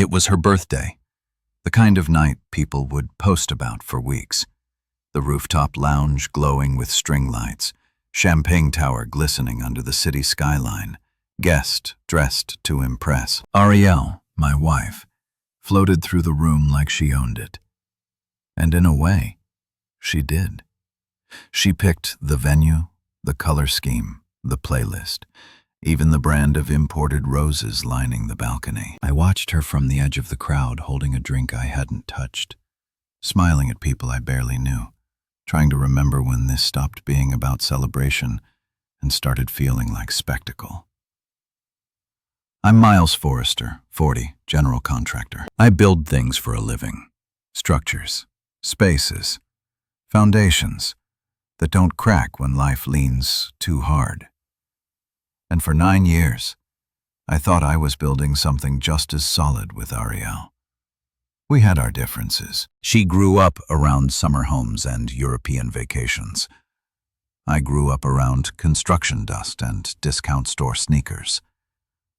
It was her birthday, the kind of night people would post about for weeks. The rooftop lounge glowing with string lights, champagne tower glistening under the city skyline, guest dressed to impress. Ariel, my wife, floated through the room like she owned it. And in a way, she did. She picked the venue, the color scheme, the playlist, even the brand of imported roses lining the balcony. I watched her from the edge of the crowd, holding a drink I hadn't touched, smiling at people I barely knew, trying to remember when this stopped being about celebration and started feeling like spectacle. I'm Miles Forrester, 40, general contractor. I build things for a living. Structures, spaces, foundations that don't crack when life leans too hard. And for 9 years, I thought I was building something just as solid with Ariel. We had our differences. She grew up around summer homes and European vacations. I grew up around construction dust and discount store sneakers.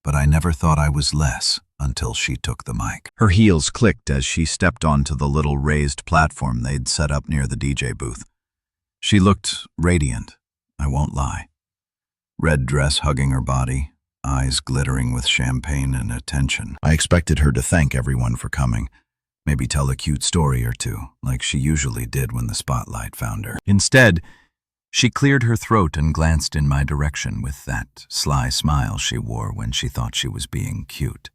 But I never thought I was less until she took the mic. Her heels clicked as she stepped onto the little raised platform they'd set up near the DJ booth. She looked radiant, I won't lie. Red dress hugging her body, eyes glittering with champagne and attention. I expected her to thank everyone for coming, maybe tell a cute story or two, like she usually did when the spotlight found her. Instead, she cleared her throat and glanced in my direction with that sly smile she wore when she thought she was being cute.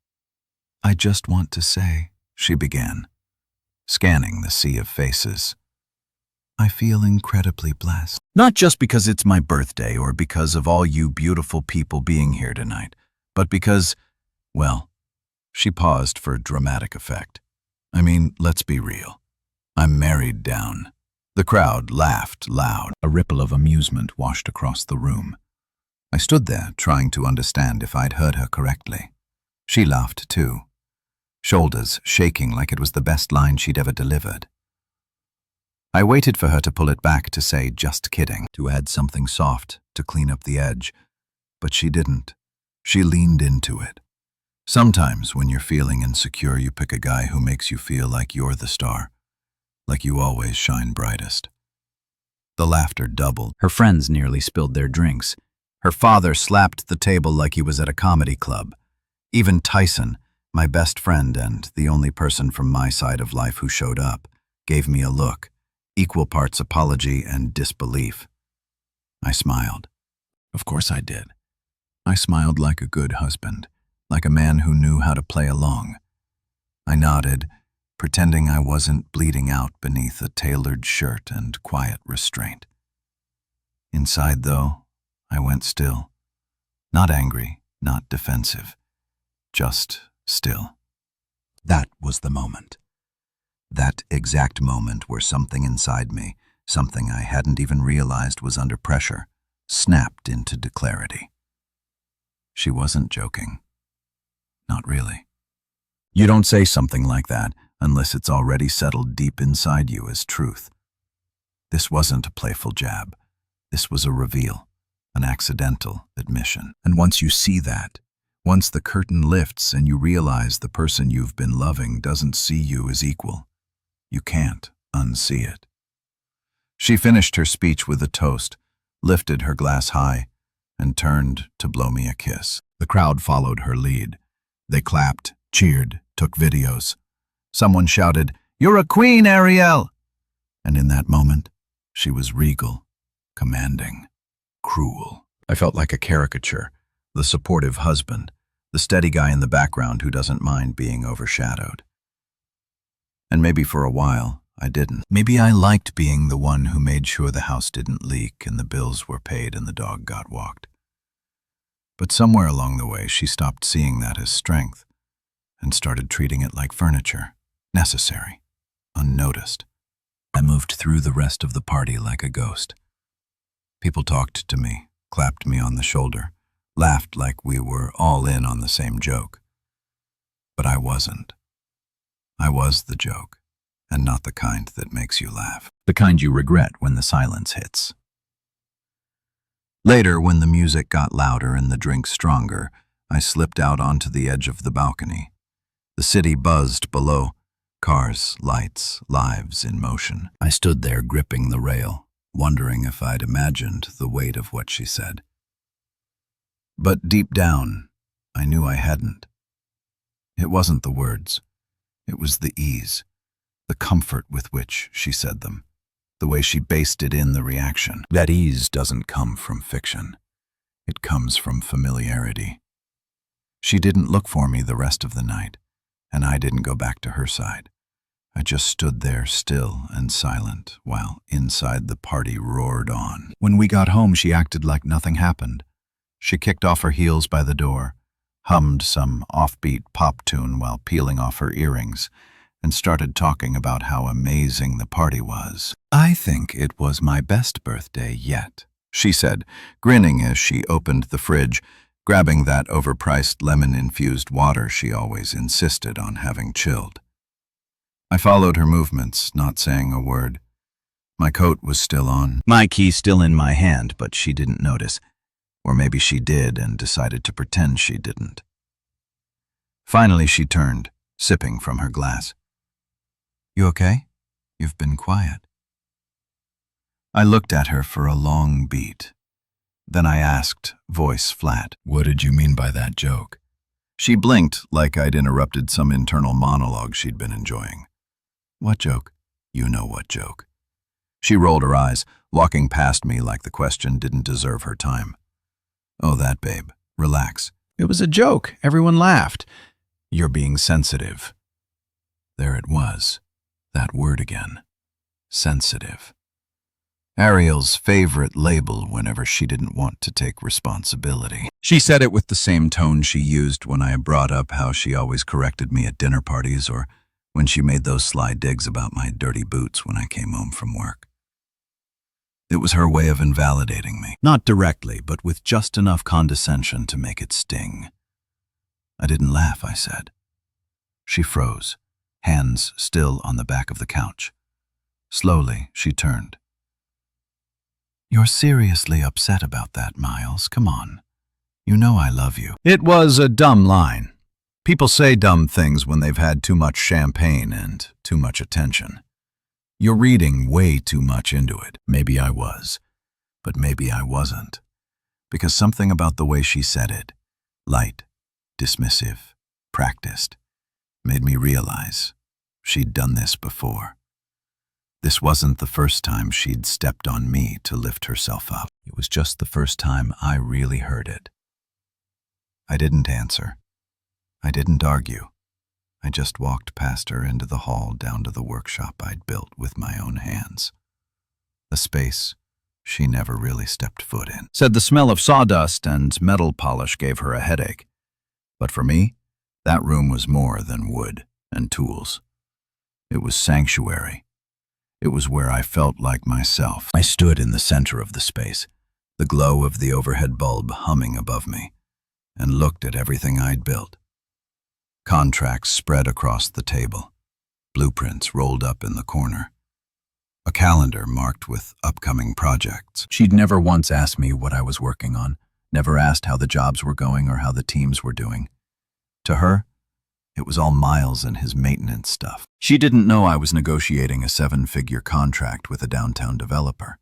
I just want to say, she began, scanning the sea of faces. I feel incredibly blessed. Not just because it's my birthday or because of all you beautiful people being here tonight, but because, well, she paused for dramatic effect. I mean, let's be real. I'm married down. The crowd laughed loud. A ripple of amusement washed across the room. I stood there, trying to understand if I'd heard her correctly. She laughed too, shoulders shaking like it was the best line she'd ever delivered. I waited for her to pull it back to say, just kidding, to add something soft to clean up the edge, but she didn't. She leaned into it. Sometimes when you're feeling insecure, you pick a guy who makes you feel like you're the star. Like you always shine brightest. The laughter doubled. Her friends nearly spilled their drinks. Her father slapped the table like he was at a comedy club. Even Tyson, my best friend and the only person from my side of life who showed up, gave me a look, equal parts apology and disbelief. I smiled. Of course I did. I smiled like a good husband, like a man who knew how to play along. I nodded, pretending I wasn't bleeding out beneath a tailored shirt and quiet restraint. Inside, though, I went still. Not angry, not defensive, just still. That was the moment. That exact moment where something inside me, something I hadn't even realized was under pressure, snapped into clarity. She wasn't joking. Not really. You don't say something like that unless it's already settled deep inside you as truth. This wasn't a playful jab. This was a reveal, an accidental admission. And once you see that, once the curtain lifts and you realize the person you've been loving doesn't see you as equal, you can't unsee it. She finished her speech with a toast, lifted her glass high, and turned to blow me a kiss. The crowd followed her lead. They clapped, cheered, took videos. Someone shouted, "You're a queen, Ariel!" And in that moment, she was regal, commanding, cruel. I felt like a caricature, the supportive husband, the steady guy in the background who doesn't mind being overshadowed. And maybe for a while, I didn't. Maybe I liked being the one who made sure the house didn't leak and the bills were paid and the dog got walked. But somewhere along the way, she stopped seeing that as strength and started treating it like furniture, necessary, unnoticed. I moved through the rest of the party like a ghost. People talked to me, clapped me on the shoulder, laughed like we were all in on the same joke. But I wasn't. I was the joke, and not the kind that makes you laugh. The kind you regret when the silence hits. Later, when the music got louder and the drinks stronger, I slipped out onto the edge of the balcony. The city buzzed below. Cars, lights, lives in motion. I stood there gripping the rail, wondering if I'd imagined the weight of what she said. But deep down, I knew I hadn't. It wasn't the words. It was the ease, the comfort with which she said them, the way she basted in the reaction. That ease doesn't come from fiction. It comes from familiarity. She didn't look for me the rest of the night, and I didn't go back to her side. I just stood there still and silent while inside the party roared on. When we got home, she acted like nothing happened. She kicked off her heels by the door, hummed some offbeat pop tune while peeling off her earrings, and started talking about how amazing the party was. "I think it was my best birthday yet," she said, grinning as she opened the fridge, grabbing that overpriced lemon-infused water she always insisted on having chilled. I followed her movements, not saying a word. My coat was still on, my key still in my hand, but she didn't notice. Or maybe she did and decided to pretend she didn't. Finally, she turned, sipping from her glass. "You okay? You've been quiet." I looked at her for a long beat. Then I asked, voice flat, "What did you mean by that joke?" She blinked like I'd interrupted some internal monologue she'd been enjoying. "What joke?" "You know what joke." She rolled her eyes, walking past me like the question didn't deserve her time. "Oh, that, babe. Relax. It was a joke. Everyone laughed. You're being sensitive." There it was. That word again. Sensitive. Ariel's favorite label whenever she didn't want to take responsibility. She said it with the same tone she used when I brought up how she always corrected me at dinner parties or when she made those sly digs about my dirty boots when I came home from work. It was her way of invalidating me. Not directly, but with just enough condescension to make it sting. I didn't laugh, I said. She froze, hands still on the back of the couch. Slowly, she turned. "You're seriously upset about that, Miles. Come on. You know I love you." It was a dumb line. People say dumb things when they've had too much champagne and too much attention. You're reading way too much into it. Maybe I was, but maybe I wasn't. Because something about the way she said it, light, dismissive, practiced, made me realize she'd done this before. This wasn't the first time she'd stepped on me to lift herself up. It was just the first time I really heard it. I didn't answer. I didn't argue. I just walked past her into the hall down to the workshop I'd built with my own hands. A space she never really stepped foot in. Said the smell of sawdust and metal polish gave her a headache. But for me, that room was more than wood and tools. It was sanctuary. It was where I felt like myself. I stood in the center of the space, the glow of the overhead bulb humming above me, and looked at everything I'd built. Contracts spread across the table, blueprints rolled up in the corner, a calendar marked with upcoming projects. She'd never once asked me what I was working on, never asked how the jobs were going or how the teams were doing. To her, it was all Miles and his maintenance stuff. She didn't know I was negotiating a 7-figure contract with a downtown developer.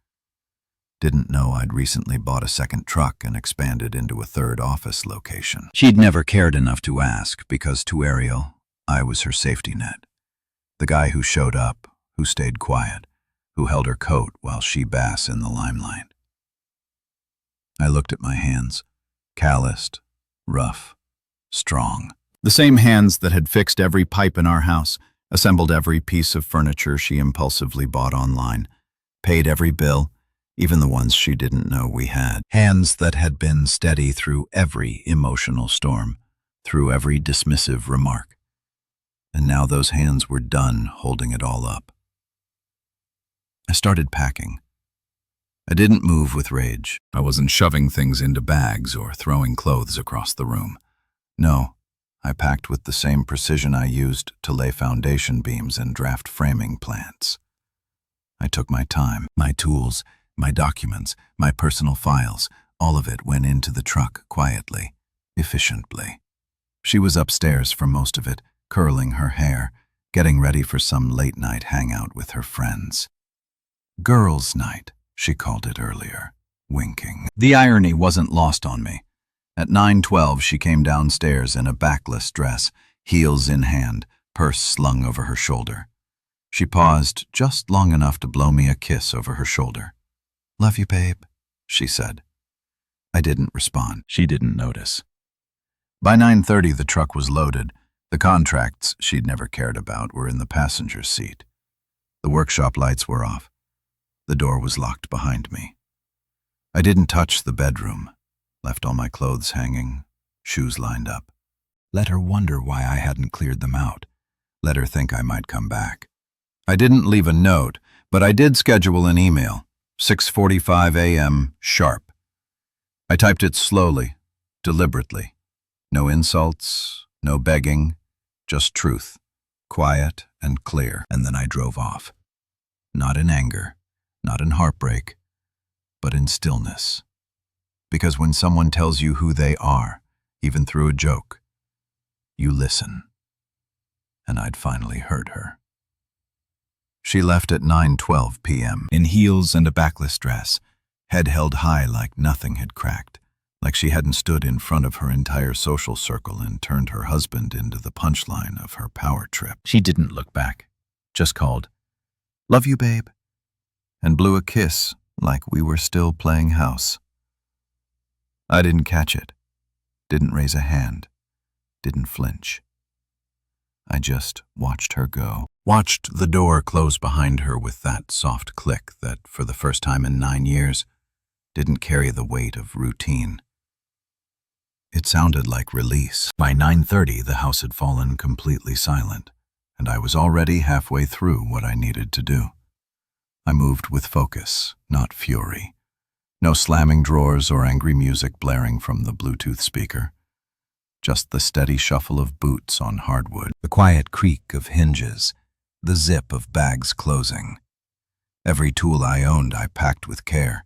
Didn't know I'd recently bought a second truck and expanded into a third office location. She'd never cared enough to ask because to Ariel, I was her safety net. The guy who showed up, who stayed quiet, who held her coat while she basked in the limelight. I looked at my hands, calloused, rough, strong. The same hands that had fixed every pipe in our house, assembled every piece of furniture she impulsively bought online, paid every bill, even the ones she didn't know we had. Hands that had been steady through every emotional storm, through every dismissive remark. And now those hands were done holding it all up. I started packing. I didn't move with rage. I wasn't shoving things into bags or throwing clothes across the room. No, I packed with the same precision I used to lay foundation beams and draft framing plans. I took my time, my tools, my documents, my personal files, all of it went into the truck quietly, efficiently. She was upstairs for most of it, curling her hair, getting ready for some late-night hangout with her friends. Girls' night, she called it earlier, winking. The irony wasn't lost on me. At 9:12, she came downstairs in a backless dress, heels in hand, purse slung over her shoulder. She paused just long enough to blow me a kiss over her shoulder. "Love you, babe," she said. I didn't respond. She didn't notice. By 9:30, the truck was loaded. The contracts she'd never cared about were in the passenger seat. The workshop lights were off. The door was locked behind me. I didn't touch the bedroom, left all my clothes hanging, shoes lined up. Let her wonder why I hadn't cleared them out. Let her think I might come back. I didn't leave a note, but I did schedule an email, 6:45 a.m. sharp. I typed it slowly, deliberately. No insults, no begging, just truth, quiet and clear. And then I drove off. Not in anger, not in heartbreak, but in stillness. Because when someone tells you who they are, even through a joke, you listen. And I'd finally heard her. She left at 9:12 p.m. in heels and a backless dress, head held high like nothing had cracked, like she hadn't stood in front of her entire social circle and turned her husband into the punchline of her power trip. She didn't look back, just called, "Love you, babe," and blew a kiss like we were still playing house. I didn't catch it, didn't raise a hand, didn't flinch. I just watched her go, watched the door close behind her with that soft click that, for the first time in 9 years, didn't carry the weight of routine. It sounded like release. By 9:30, the house had fallen completely silent, and I was already halfway through what I needed to do. I moved with focus, not fury. No slamming drawers or angry music blaring from the Bluetooth speaker. Just the steady shuffle of boots on hardwood, the quiet creak of hinges, the zip of bags closing. Every tool I owned I packed with care.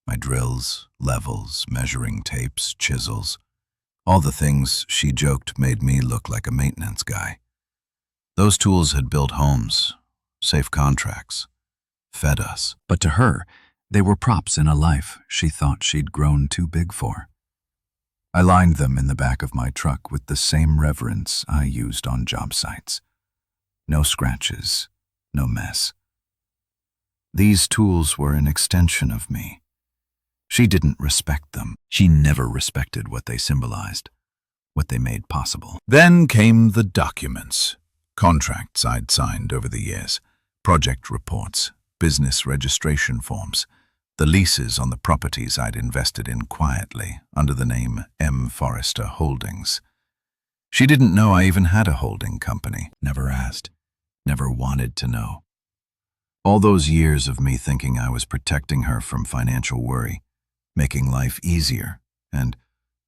My drills, levels, measuring tapes, chisels. All the things she joked made me look like a maintenance guy. Those tools had built homes, safe contracts, fed us. But to her, they were props in a life she thought she'd grown too big for. I lined them in the back of my truck with the same reverence I used on job sites. No scratches, no mess. These tools were an extension of me. She didn't respect them. She never respected what they symbolized, what they made possible. Then came the documents, contracts I'd signed over the years, project reports, business registration forms, the leases on the properties I'd invested in quietly under the name M. Forrester Holdings. She didn't know I even had a holding company, never asked, never wanted to know. All those years of me thinking I was protecting her from financial worry, making life easier, and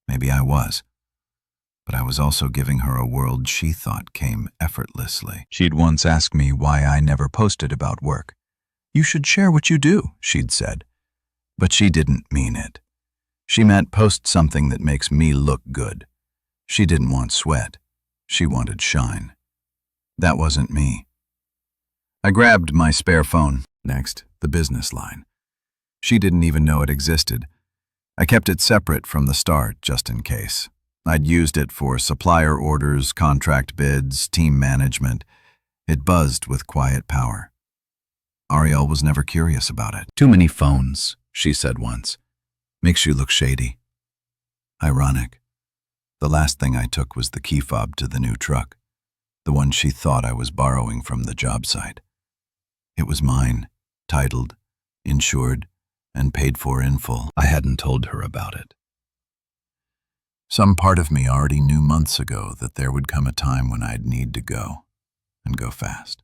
maybe I was. But I was also giving her a world she thought came effortlessly. She'd once asked me why I never posted about work. "You should share what you do," she'd said. But she didn't mean it. She meant post something that makes me look good. She didn't want sweat. She wanted shine. That wasn't me. I grabbed my spare phone. Next, the business line. She didn't even know it existed. I kept it separate from the start, just in case. I'd used it for supplier orders, contract bids, team management. It buzzed with quiet power. Ariel was never curious about it. "Too many phones," she said once. "Makes you look shady." Ironic. The last thing I took was the key fob to the new truck, the one she thought I was borrowing from the job site. It was mine, titled, insured, and paid for in full. I hadn't told her about it. Some part of me already knew months ago that there would come a time when I'd need to go, and go fast.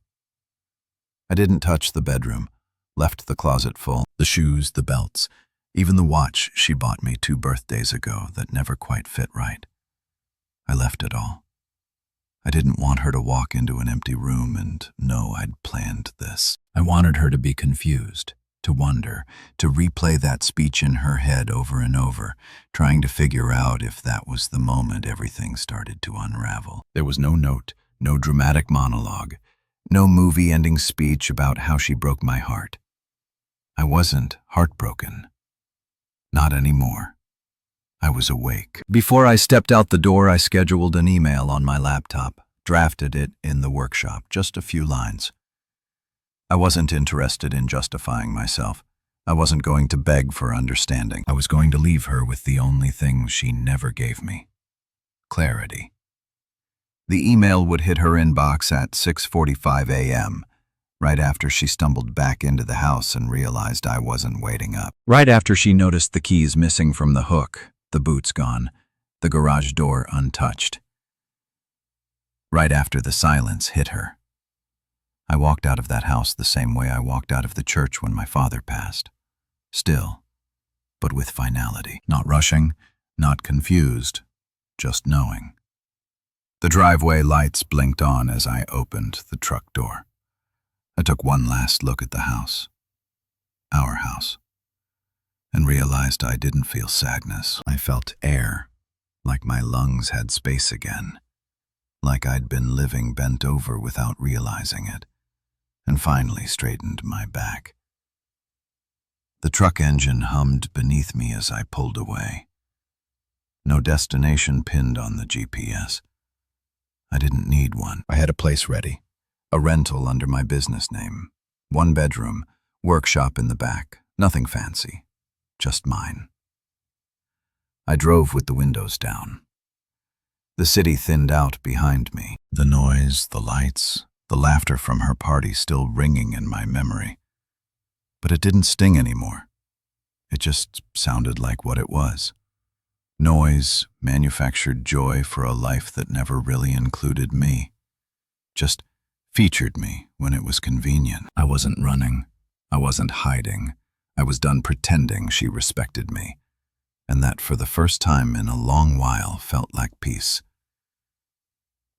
I didn't touch the bedroom, left the closet full, the shoes, the belts, even the watch she bought me 2 birthdays ago that never quite fit right. I left it all. I didn't want her to walk into an empty room and know I'd planned this. I wanted her to be confused, to wonder, to replay that speech in her head over and over, trying to figure out if that was the moment everything started to unravel. There was no note, No dramatic monologue. No movie-ending speech about how she broke my heart. I wasn't heartbroken. Not anymore. I was awake. Before I stepped out the door, I scheduled an email on my laptop, drafted it in the workshop, just a few lines. I wasn't interested in justifying myself. I wasn't going to beg for understanding. I was going to leave her with the only thing she never gave me: clarity. The email would hit her inbox at 6:45 a.m., right after she stumbled back into the house and realized I wasn't waiting up. Right after she noticed the keys missing from the hook, the boots gone, the garage door untouched. Right after the silence hit her. I walked out of that house the same way I walked out of the church when my father passed. Still, but with finality. Not rushing, not confused, just knowing. The driveway lights blinked on as I opened the truck door. I took one last look at the house, our house, and realized I didn't feel sadness. I felt air, like my lungs had space again, like I'd been living bent over without realizing it, and finally straightened my back. The truck engine hummed beneath me as I pulled away. No destination pinned on the GPS. I didn't need one. I had a place ready, a rental under my business name, 1 bedroom, workshop in the back, nothing fancy, just mine. I drove with the windows down. The city thinned out behind me, the noise, the lights, the laughter from her party still ringing in my memory. But it didn't sting anymore. It just sounded like what it was. Noise, manufactured joy for a life that never really included me. Just featured me when it was convenient. I wasn't running. I wasn't hiding. I was done pretending she respected me. And that for the first time in a long while felt like peace.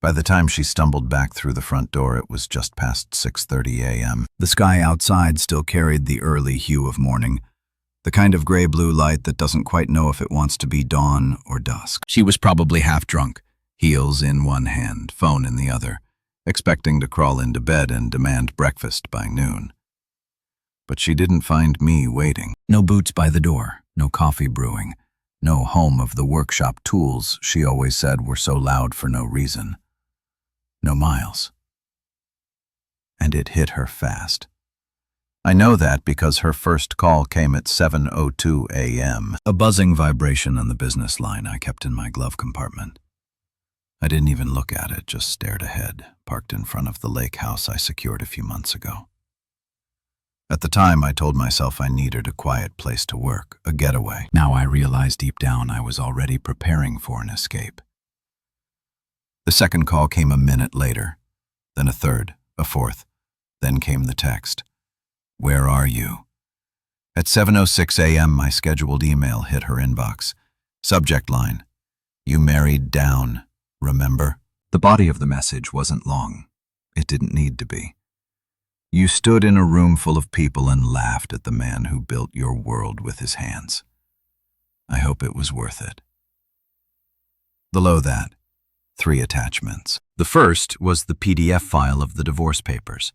By the time she stumbled back through the front door, it was just past 6:30 a.m. The sky outside still carried the early hue of morning, the kind of gray-blue light that doesn't quite know if it wants to be dawn or dusk. She was probably half drunk, heels in one hand, phone in the other, expecting to crawl into bed and demand breakfast by noon. But she didn't find me waiting. No boots by the door, no coffee brewing, no home of the workshop tools she always said were so loud for no reason. No miles. And it hit her fast. I know that because her first call came at 7:02 a.m., a buzzing vibration on the business line I kept in my glove compartment. I didn't even look at it, just stared ahead, parked in front of the lake house I secured a few months ago. At the time, I told myself I needed a quiet place to work, a getaway. Now I realized deep down I was already preparing for an escape. The second call came a minute later, then a third, a fourth, then came the text. Where are you? At 7:06 a.m., my scheduled email hit her inbox. Subject line, you married down, remember? The body of the message wasn't long. It didn't need to be. You stood in a room full of people and laughed at the man who built your world with his hands. I hope it was worth it. Below that, 3 attachments. The first was the PDF file of the divorce papers.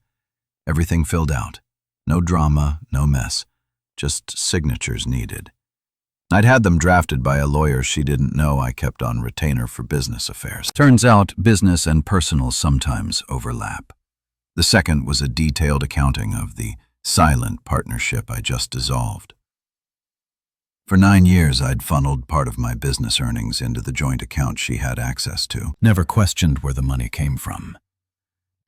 Everything filled out. No drama, no mess, just signatures needed. I'd had them drafted by a lawyer she didn't know I kept on retainer for business affairs. Turns out business and personal sometimes overlap. The second was a detailed accounting of the silent partnership I just dissolved. For 9 years, I'd funneled part of my business earnings into the joint account she had access to. Never questioned where the money came from.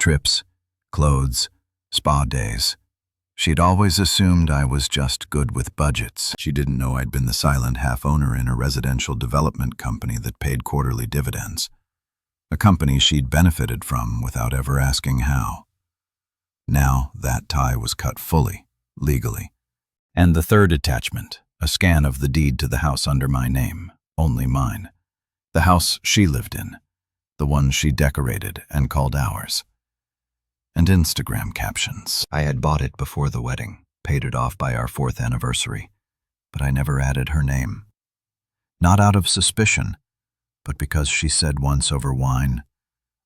Trips, clothes, spa days. She'd always assumed I was just good with budgets. She didn't know I'd been the silent half-owner in a residential development company that paid quarterly dividends. A company she'd benefited from without ever asking how. Now that tie was cut fully, legally. And the third attachment, a scan of the deed to the house under my name, only mine. The house she lived in, the one she decorated and called ours. And Instagram captions. I had bought it before the wedding, paid it off by our 4th anniversary, but I never added her name. Not out of suspicion, but because she said once over wine,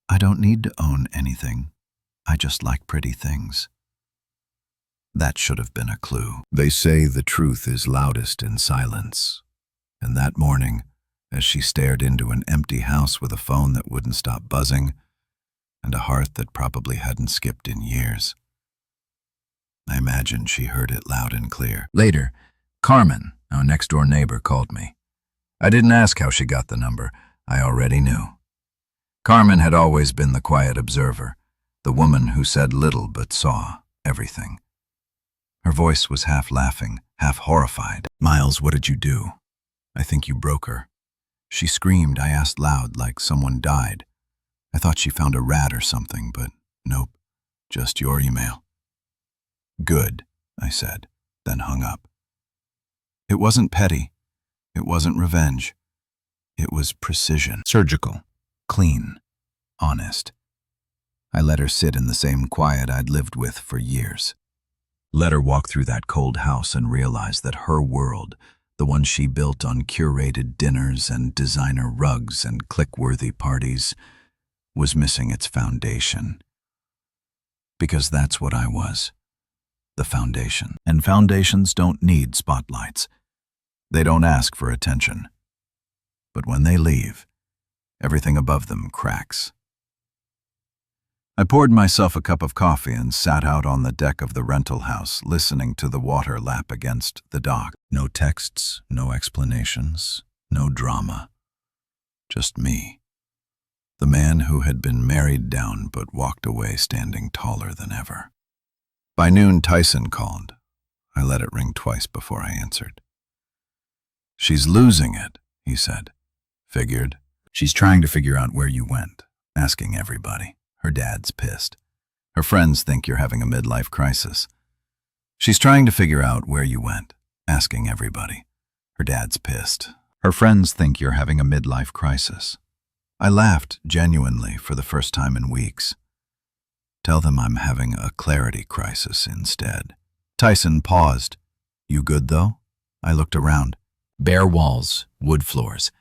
I don't need to own anything. I just like pretty things. That should have been a clue. They say the truth is loudest in silence. And that morning, as she stared into an empty house with a phone that wouldn't stop buzzing, and a heart that probably hadn't skipped in years, I imagined she heard it loud and clear. Later, Carmen, our next-door neighbor, called me. I didn't ask how she got the number. I already knew. Carmen had always been the quiet observer, the woman who said little but saw everything. Her voice was half laughing, half horrified. "Miles, what did you do? I think you broke her." She screamed. I asked loud, like someone died. I thought she found a rat or something, but nope, just your email. "Good," I said, then hung up. It wasn't petty. It wasn't revenge. It was precision. Surgical. Clean. Honest. I let her sit in the same quiet I'd lived with for years. Let her walk through that cold house and realize that her world, the one she built on curated dinners and designer rugs and click-worthy parties, was missing its foundation. Because that's what I was. The foundation. And foundations don't need spotlights. They don't ask for attention. But when they leave, everything above them cracks. I poured myself a cup of coffee and sat out on the deck of the rental house, listening to the water lap against the dock. No texts, no explanations, no drama. Just me. The man who had been married down but walked away standing taller than ever. By noon, Tyson called. I let it ring twice before I answered. "She's losing it," he said. "Figured. She's trying to figure out where you went, asking everybody. Her dad's pissed. Her friends think you're having a midlife crisis. She's trying to figure out where you went, asking everybody. Her dad's pissed. Her friends think you're having a midlife crisis." I laughed genuinely for the first time in weeks. "Tell them I'm having a clarity crisis instead." Tyson paused. "You good, though?" I looked around. Bare walls, wood floors,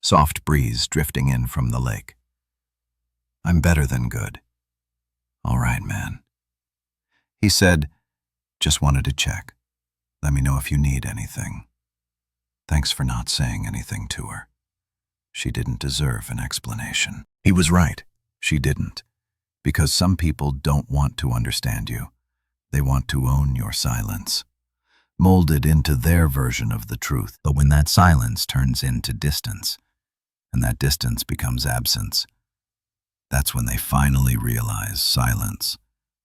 soft breeze drifting in from the lake. "I'm better than good." "All right, man." He said, "Just wanted to check. Let me know if you need anything. Thanks for not saying anything to her. She didn't deserve an explanation." He was right. She didn't. Because some people don't want to understand you. They want to own your silence, molded into their version of the truth. But when that silence turns into distance, and that distance becomes absence, that's when they finally realize silence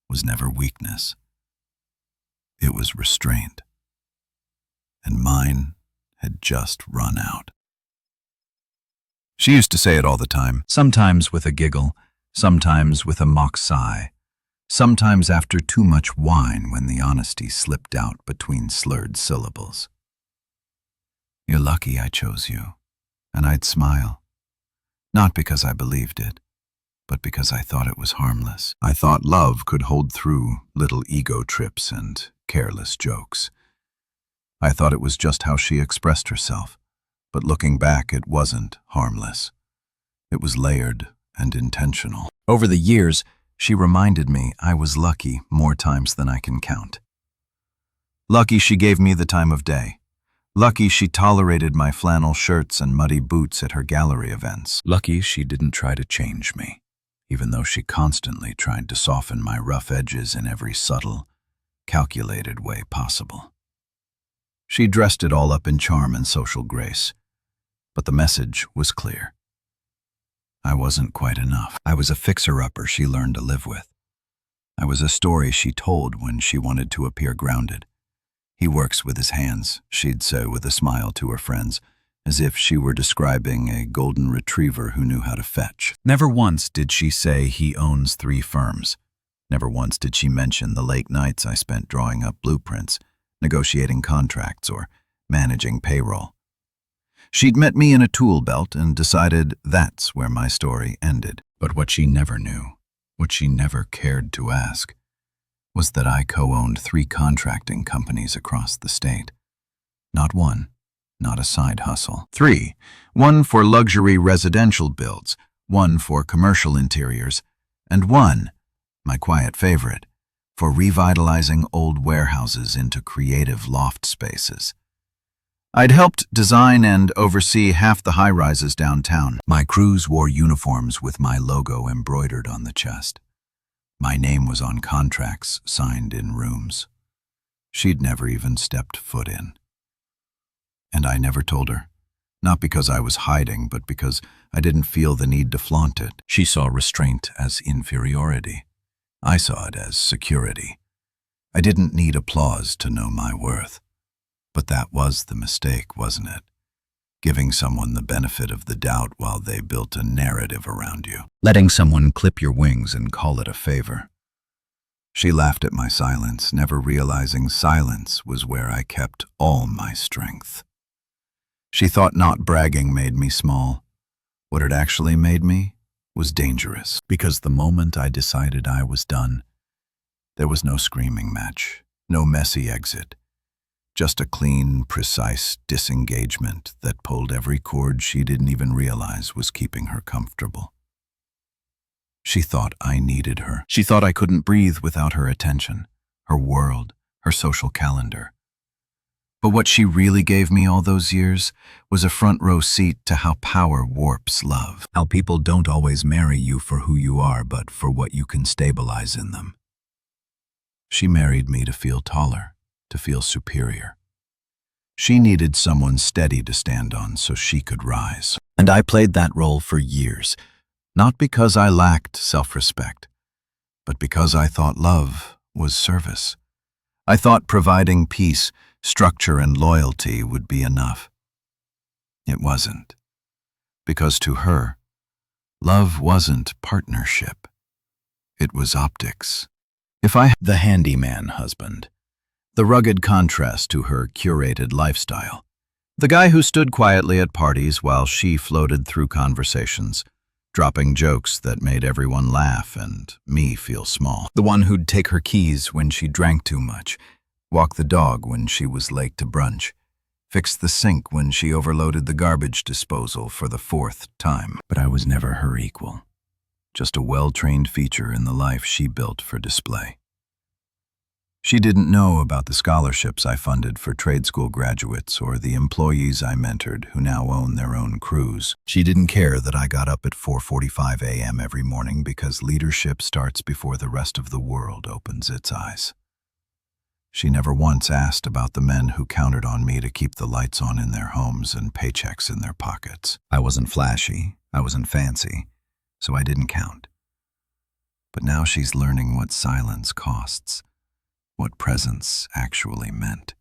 was never weakness. It was restraint. And mine had just run out. She used to say it all the time, sometimes with a giggle, sometimes with a mock sigh, sometimes after too much wine when the honesty slipped out between slurred syllables. "You're lucky I chose you." And I'd smile. Not because I believed it, but because I thought it was harmless. I thought love could hold through little ego trips and careless jokes. I thought it was just how she expressed herself, but looking back, it wasn't harmless. It was layered and intentional. Over the years, she reminded me I was lucky more times than I can count. Lucky she gave me the time of day. Lucky she tolerated my flannel shirts and muddy boots at her gallery events. Lucky she didn't try to change me, even though she constantly tried to soften my rough edges in every subtle, calculated way possible. She dressed it all up in charm and social grace, but the message was clear. I wasn't quite enough. I was a fixer-upper she learned to live with. I was a story she told when she wanted to appear grounded. "He works with his hands," she'd say with a smile to her friends, as if she were describing a golden retriever who knew how to fetch. Never once did she say he owns 3 firms. Never once did she mention the late nights I spent drawing up blueprints, negotiating contracts, or managing payroll. She'd met me in a tool belt and decided that's where my story ended. But what she never knew, what she never cared to ask, was that I co-owned 3 contracting companies across the state. Not one, not a side hustle. 3, one for luxury residential builds, one for commercial interiors, and one, my quiet favorite, for revitalizing old warehouses into creative loft spaces. I'd helped design and oversee half the high-rises downtown. My crews wore uniforms with my logo embroidered on the chest. My name was on contracts signed in rooms she'd never even stepped foot in. And I never told her, not because I was hiding, but because I didn't feel the need to flaunt it. She saw restraint as inferiority. I saw it as security. I didn't need applause to know my worth. But that was the mistake, wasn't it? Giving someone the benefit of the doubt while they built a narrative around you. Letting someone clip your wings and call it a favor. She laughed at my silence, never realizing silence was where I kept all my strength. She thought not bragging made me small. What it actually made me was dangerous, because the moment I decided I was done, there was no screaming match, no messy exit, just a clean, precise disengagement that pulled every cord she didn't even realize was keeping her comfortable. She thought I needed her. She thought I couldn't breathe without her attention, her world, her social calendar. But what she really gave me all those years was a front-row seat to how power warps love. How people don't always marry you for who you are, but for what you can stabilize in them. She married me to feel taller, to feel superior. She needed someone steady to stand on so she could rise. And I played that role for years, not because I lacked self-respect, but because I thought love was service. I thought providing peace, structure, and loyalty would be enough. It wasn't. Because to her, love wasn't partnership. It was optics. If I had the handyman husband, the rugged contrast to her curated lifestyle, the guy who stood quietly at parties while she floated through conversations, dropping jokes that made everyone laugh and me feel small. The one who'd take her keys when she drank too much, walk the dog when she was late to brunch, fix the sink when she overloaded the garbage disposal for the 4th time. But I was never her equal, just a well-trained feature in the life she built for display. She didn't know about the scholarships I funded for trade school graduates or the employees I mentored who now own their own crews. She didn't care that I got up at 4:45 a.m. every morning because leadership starts before the rest of the world opens its eyes. She never once asked about the men who counted on me to keep the lights on in their homes and paychecks in their pockets. I wasn't flashy, I wasn't fancy, so I didn't count. But now she's learning what silence costs, what presence actually meant.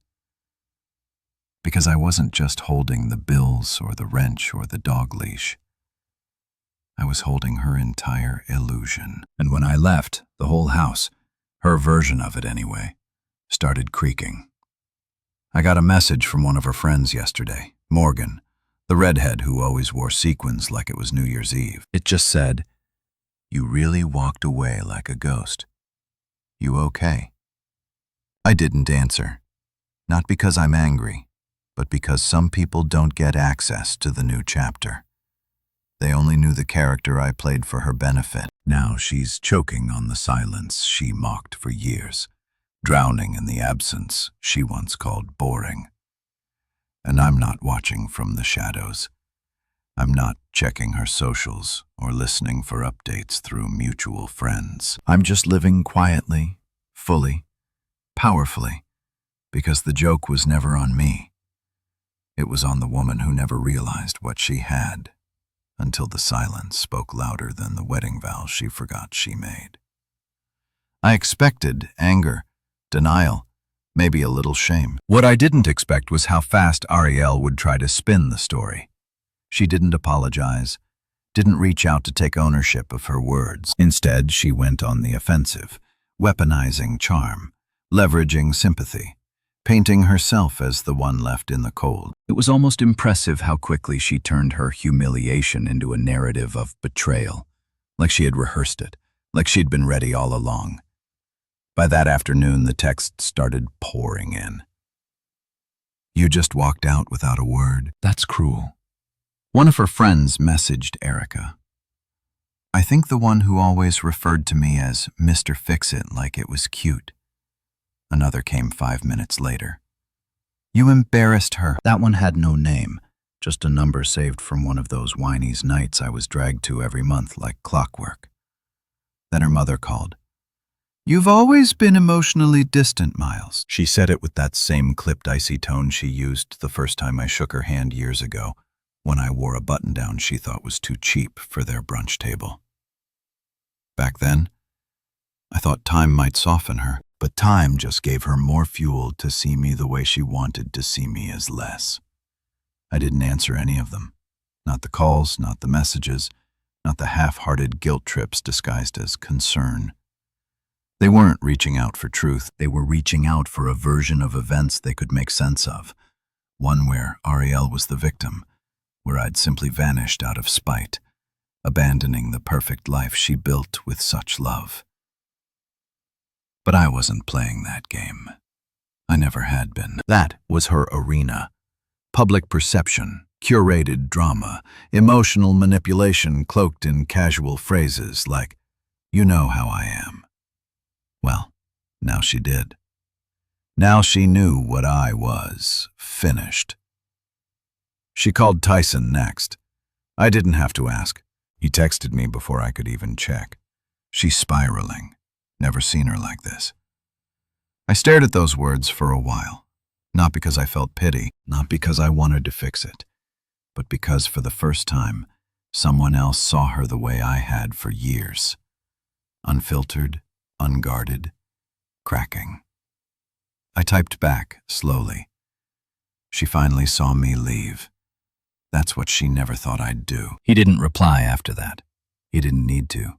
Because I wasn't just holding the bills or the wrench or the dog leash. I was holding her entire illusion. And when I left, the whole house, her version of it anyway, started creaking. I got a message from one of her friends yesterday, Morgan, the redhead who always wore sequins like it was New Year's Eve. It just said, "You really walked away like a ghost. You okay?" I didn't answer, not because I'm angry, but because some people don't get access to the new chapter. They only knew the character I played for her benefit. Now she's choking on the silence she mocked for years, drowning in the absence she once called boring. And I'm not watching from the shadows. I'm not checking her socials or listening for updates through mutual friends. I'm just living quietly, fully, powerfully, because the joke was never on me. It was on the woman who never realized what she had, until the silence spoke louder than the wedding vows she forgot she made. I expected anger, denial, maybe a little shame. What I didn't expect was how fast Ariel would try to spin the story. She didn't apologize, didn't reach out to take ownership of her words. Instead, she went on the offensive, weaponizing charm, leveraging sympathy, painting herself as the one left in the cold. It was almost impressive how quickly she turned her humiliation into a narrative of betrayal, like she had rehearsed it, like she'd been ready all along. By that afternoon, the texts started pouring in. "You just walked out without a word. That's cruel." One of her friends messaged Erica. I think the one who always referred to me as Mr. Fix-It like it was cute. Another came 5 minutes later. You embarrassed her. That one had no name, just a number saved from one of those whiny's nights I was dragged to every month like clockwork. Then her mother called. You've always been emotionally distant, Miles. She said it with that same clipped, icy tone she used the first time I shook her hand years ago, when I wore a button-down she thought was too cheap for their brunch table. Back then, I thought time might soften her, but time just gave her more fuel to see me the way she wanted to see me, as less. I didn't answer any of them. Not the calls, not the messages, not the half-hearted guilt trips disguised as concern. They weren't reaching out for truth. They were reaching out for a version of events they could make sense of. One where Ariel was the victim, where I'd simply vanished out of spite, abandoning the perfect life she built with such love. But I wasn't playing that game. I never had been. That was her arena. Public perception, curated drama, emotional manipulation cloaked in casual phrases like, "You know how I am." Well, now she did. Now she knew what I was, finished. She called Tyson next. I didn't have to ask. He texted me before I could even check. She's spiraling. Never seen her like this. I stared at those words for a while, not because I felt pity, not because I wanted to fix it, but because for the first time, someone else saw her the way I had for years. Unfiltered, unguarded, cracking. I typed back, slowly. She finally saw me leave. That's what she never thought I'd do. He didn't reply after that. He didn't need to.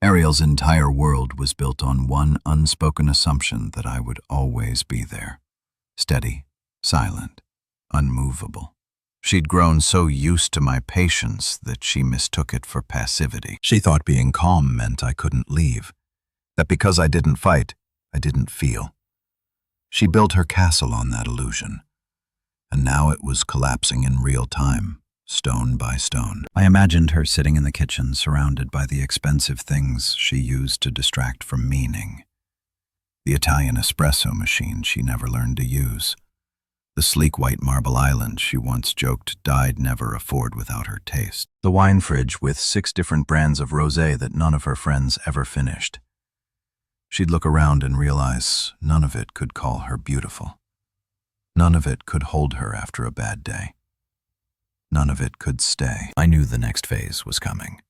Ariel's entire world was built on one unspoken assumption that I would always be there. Steady, silent, unmovable. She'd grown so used to my patience that she mistook it for passivity. She thought being calm meant I couldn't leave. That because I didn't fight, I didn't feel. She built her castle on that illusion, and now it was collapsing in real time, stone by stone. I imagined her sitting in the kitchen, surrounded by the expensive things she used to distract from meaning. The Italian espresso machine she never learned to use. The sleek white marble island she once joked I'd never afford without her taste. The wine fridge with 6 different brands of rosé that none of her friends ever finished. She'd look around and realize none of it could call her beautiful. None of it could hold her after a bad day. None of it could stay. I knew the next phase was coming.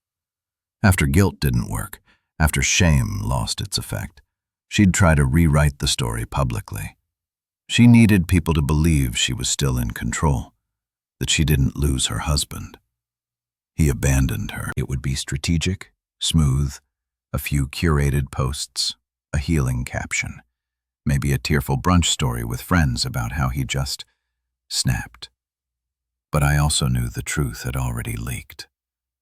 After guilt didn't work, after shame lost its effect, she'd try to rewrite the story publicly. She needed people to believe she was still in control, that she didn't lose her husband. He abandoned her. It would be strategic, smooth, a few curated posts, a healing caption, maybe a tearful brunch story with friends about how he just snapped. But I also knew the truth had already leaked.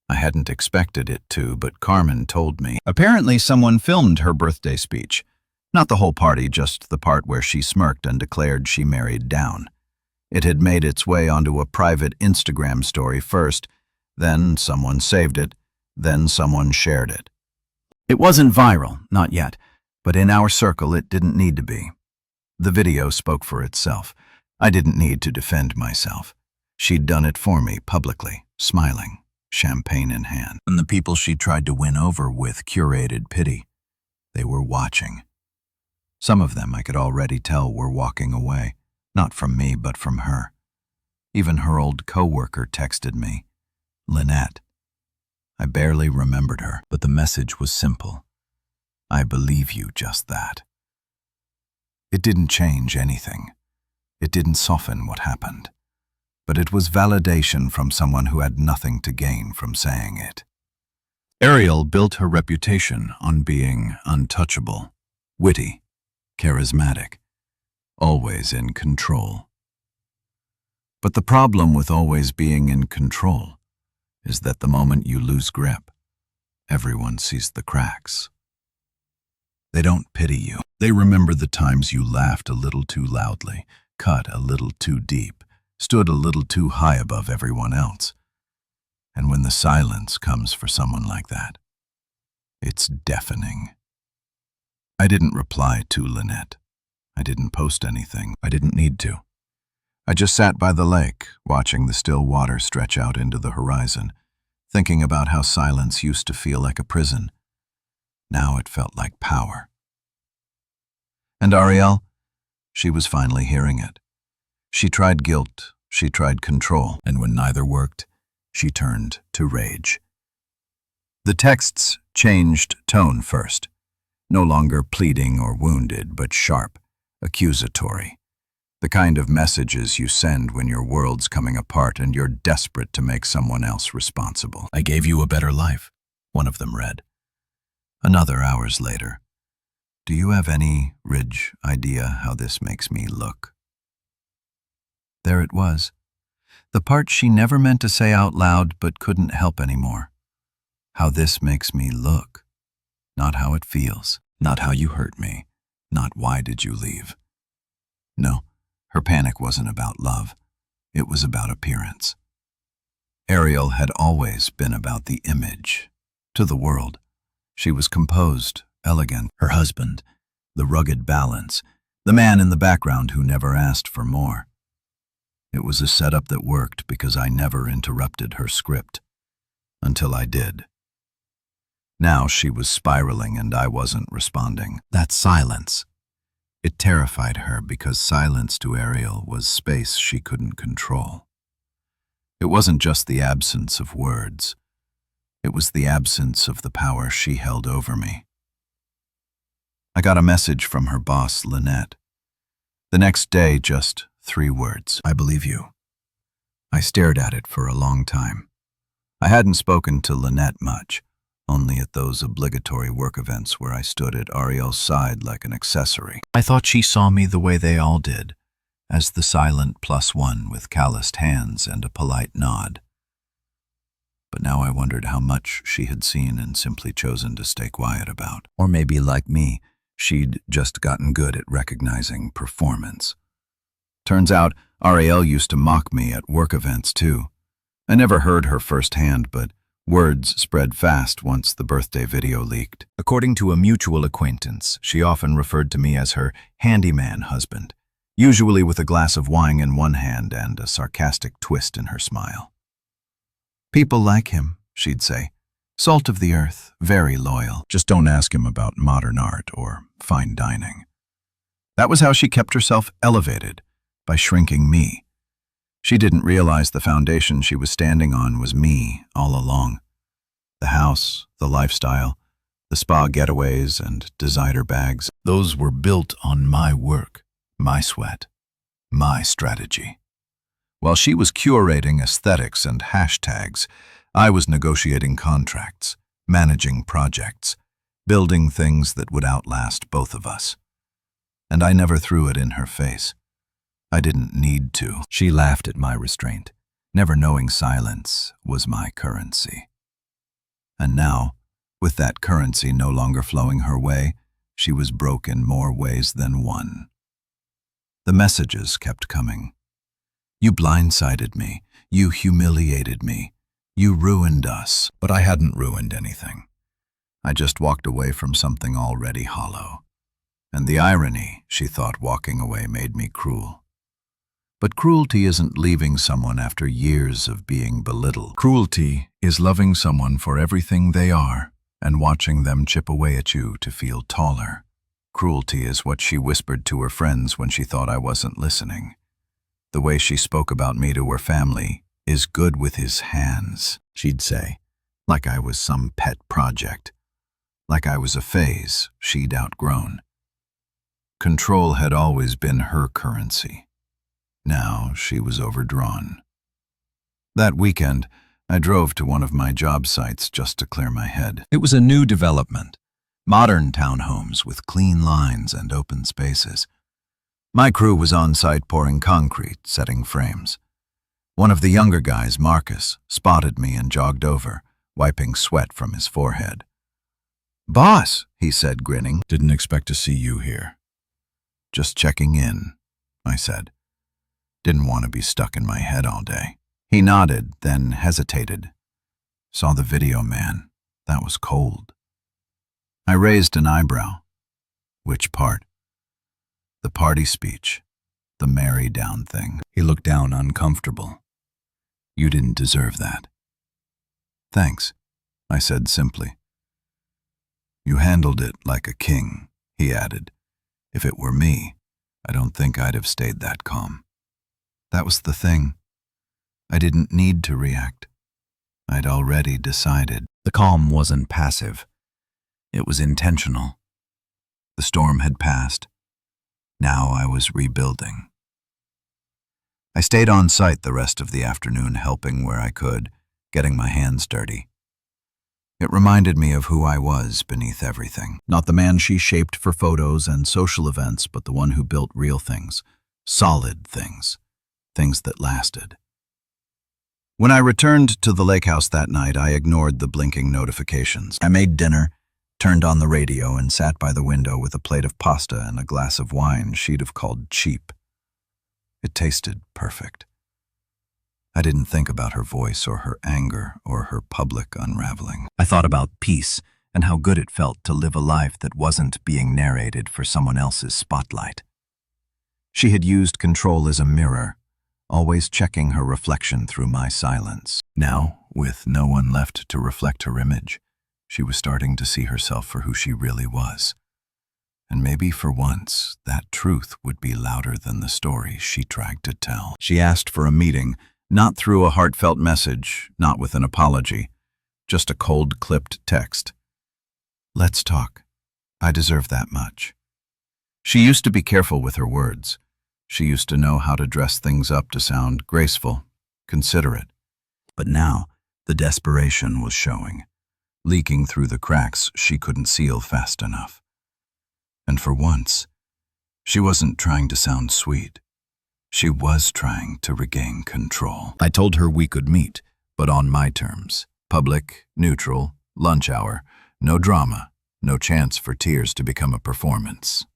I hadn't expected it to, but Carmen told me. Apparently someone filmed her birthday speech. Not the whole party, just the part where she smirked and declared she married down. It had made its way onto a private Instagram story first, then someone saved it, then someone shared it. It wasn't viral, not yet, but in our circle it didn't need to be. The video spoke for itself. I didn't need to defend myself. She'd done it for me publicly, smiling, champagne in hand. And the people she tried to win over with curated pity. They were watching. Some of them I could already tell were walking away, not from me but from her. Even her old co-worker texted me, Lynette. I barely remembered her, but the message was simple. I believe you, just that. It didn't change anything. It didn't soften what happened. But it was validation from someone who had nothing to gain from saying it. Ariel built her reputation on being untouchable, witty, charismatic, always in control. But the problem with always being in control is that the moment you lose grip, everyone sees the cracks. They don't pity you. They remember the times you laughed a little too loudly, cut a little too deep, stood a little too high above everyone else. And when the silence comes for someone like that, it's deafening. I didn't reply to Lynette. I didn't post anything. I didn't need to. I just sat by the lake, watching the still water stretch out into the horizon, thinking about how silence used to feel like a prison. Now it felt like power. And Ariel? She was finally hearing it. She tried guilt, she tried control, and when neither worked, she turned to rage. The texts changed tone first, no longer pleading or wounded, but sharp, accusatory. The kind of messages you send when your world's coming apart and you're desperate to make someone else responsible. "I gave you a better life," one of them read. Another hours later. "Do you have any, Ridge, idea how this makes me look?" There it was. The part she never meant to say out loud but couldn't help anymore. How this makes me look. Not how it feels. Not how you hurt me. Not why did you leave. No, her panic wasn't about love. It was about appearance. Ariel had always been about the image. To the world. She was composed, elegant. Her husband, the rugged balance, the man in the background who never asked for more. It was a setup that worked because I never interrupted her script. Until I did. Now she was spiraling and I wasn't responding. That silence. It terrified her because silence to Ariel was space she couldn't control. It wasn't just the absence of words. It was the absence of the power she held over me. I got a message from her boss, Lynette. The next day, just 3 words. "I believe you." I stared at it for a long time. I hadn't spoken to Lynette much, only at those obligatory work events where I stood at Ariel's side like an accessory. I thought she saw me the way they all did, as the silent +1 with calloused hands and a polite nod. But now I wondered how much she had seen and simply chosen to stay quiet about. Or maybe, like me, she'd just gotten good at recognizing performance. Turns out, Ariel used to mock me at work events, too. I never heard her firsthand, but words spread fast once the birthday video leaked. According to a mutual acquaintance, she often referred to me as her handyman husband, usually with a glass of wine in one hand and a sarcastic twist in her smile. "People like him," she'd say. "Salt of the earth, very loyal. Just don't ask him about modern art or fine dining." That was how she kept herself elevated, by shrinking me. She didn't realize the foundation she was standing on was me all along. The house, the lifestyle, the spa getaways and designer bags, those were built on my work, my sweat, my strategy. While she was curating aesthetics and hashtags, I was negotiating contracts, managing projects, building things that would outlast both of us. And I never threw it in her face. I didn't need to. She laughed at my restraint, never knowing silence was my currency. And now, with that currency no longer flowing her way, she was broke in more ways than one. The messages kept coming. "You blindsided me. You humiliated me. You ruined us." But I hadn't ruined anything. I just walked away from something already hollow. And the irony, she thought walking away made me cruel. But cruelty isn't leaving someone after years of being belittled. Cruelty is loving someone for everything they are and watching them chip away at you to feel taller. Cruelty is what she whispered to her friends when she thought I wasn't listening. The way she spoke about me to her family is good with his hands, she'd say, like I was some pet project, like I was a phase she'd outgrown. Control had always been her currency. Now she was overdrawn. That weekend, I drove to one of my job sites just to clear my head. It was a new development, modern townhomes with clean lines and open spaces. My crew was on site pouring concrete, setting frames. One of the younger guys, Marcus, spotted me and jogged over, wiping sweat from his forehead. "Boss," he said, grinning. "Didn't expect to see you here." "Just checking in," I said. Didn't want to be stuck in my head all day. He nodded, then hesitated. Saw the video, man. That was cold. I raised an eyebrow. Which part? The party speech. The Mary down thing. He looked down uncomfortable. You didn't deserve that. Thanks, I said simply. You handled it like a king, he added. If it were me, I don't think I'd have stayed that calm. That was the thing. I didn't need to react. I'd already decided. The calm wasn't passive. It was intentional. The storm had passed. Now I was rebuilding. I stayed on site the rest of the afternoon, helping where I could, getting my hands dirty. It reminded me of who I was beneath everything. Not the man she shaped for photos and social events, but the one who built real things, solid things, things that lasted. When I returned to the lake house that night, I ignored the blinking notifications. I made dinner, turned on the radio, and sat by the window with a plate of pasta and a glass of wine she'd have called cheap. It tasted perfect. I didn't think about her voice or her anger or her public unraveling. I thought about peace and how good it felt to live a life that wasn't being narrated for someone else's spotlight. She had used control as a mirror, always checking her reflection through my silence. Now, with no one left to reflect her image, she was starting to see herself for who she really was. And maybe for once, that truth would be louder than the story she tried to tell. She asked for a meeting, not through a heartfelt message, not with an apology, just a cold-clipped text. Let's talk. I deserve that much. She used to be careful with her words. She used to know how to dress things up to sound graceful, considerate. But now, the desperation was showing, leaking through the cracks she couldn't seal fast enough. And for once, she wasn't trying to sound sweet. She was trying to regain control. I told her we could meet, but on my terms. Public, neutral, lunch hour, no drama, no chance for tears to become a performance.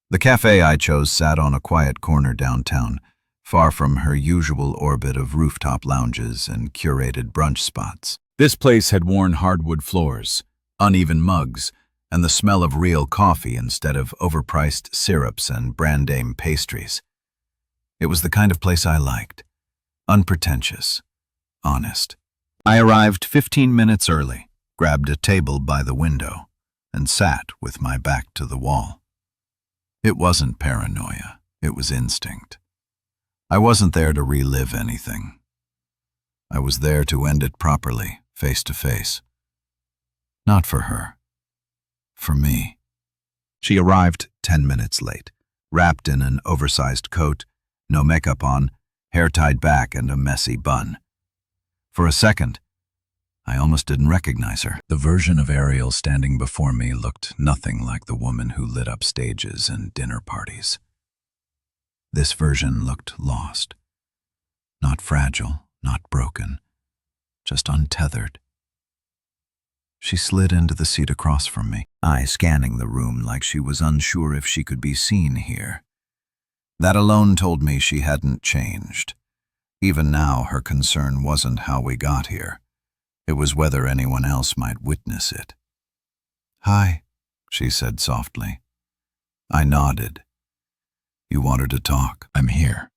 The cafe I chose sat on a quiet corner downtown, far from her usual orbit of rooftop lounges and curated brunch spots. This place had worn hardwood floors, uneven mugs, and the smell of real coffee instead of overpriced syrups and brand name pastries. It was the kind of place I liked. Unpretentious. Honest. I arrived 15 minutes early, grabbed a table by the window, and sat with my back to the wall. It wasn't paranoia. It was instinct. I wasn't there to relive anything. I was there to end it properly, face to face. Not for her. For me. She arrived 10 minutes late, wrapped in an oversized coat, no makeup on, hair tied back, and a messy bun. For a second, I almost didn't recognize her. The version of Ariel standing before me looked nothing like the woman who lit up stages and dinner parties. This version looked lost. Not fragile, not broken, just untethered. She slid into the seat across from me, I scanning the room like she was unsure if she could be seen here. That alone told me she hadn't changed. Even now, her concern wasn't how we got here. It was whether anyone else might witness it. "Hi," she said softly. I nodded. "You wanted to talk. I'm here."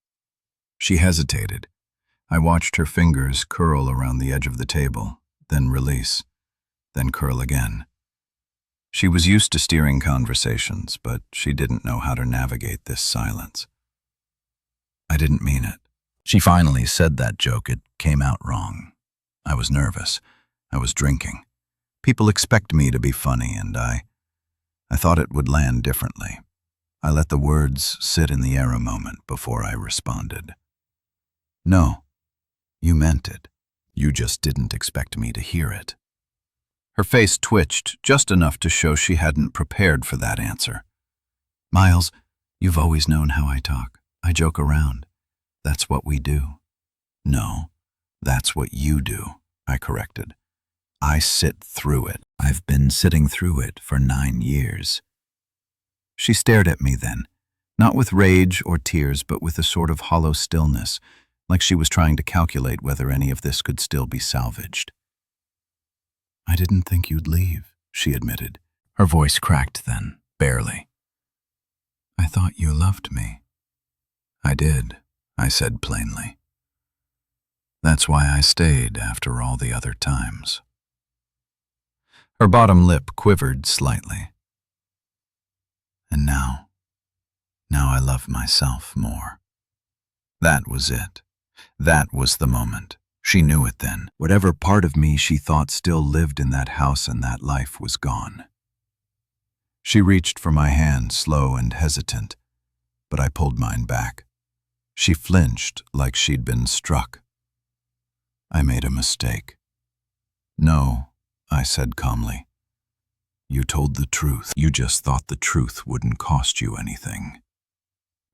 She hesitated. I watched her fingers curl around the edge of the table, then release, then curl again. She was used to steering conversations, but she didn't know how to navigate this silence. I didn't mean it. She finally said that joke. It came out wrong. I was nervous. I was drinking. People expect me to be funny, and I thought it would land differently. I let the words sit in the air a moment before I responded. "No, you meant it. You just didn't expect me to hear it." Her face twitched just enough to show she hadn't prepared for that answer. "Miles, you've always known how I talk. I joke around. That's what we do." "No, that's what you do," I corrected. "I sit through it. I've been sitting through it for 9 years. She stared at me then, not with rage or tears, but with a sort of hollow stillness, like she was trying to calculate whether any of this could still be salvaged. "I didn't think you'd leave," she admitted. Her voice cracked then, barely. "I thought you loved me." "I did," I said plainly. "That's why I stayed after all the other times." Her bottom lip quivered slightly. "And now I love myself more." That was it. That was the moment. She knew it then. Whatever part of me she thought still lived in that house and that life was gone. She reached for my hand, slow and hesitant, but I pulled mine back. She flinched like she'd been struck. "I made a mistake." "No," I said calmly. "You told the truth. You just thought the truth wouldn't cost you anything."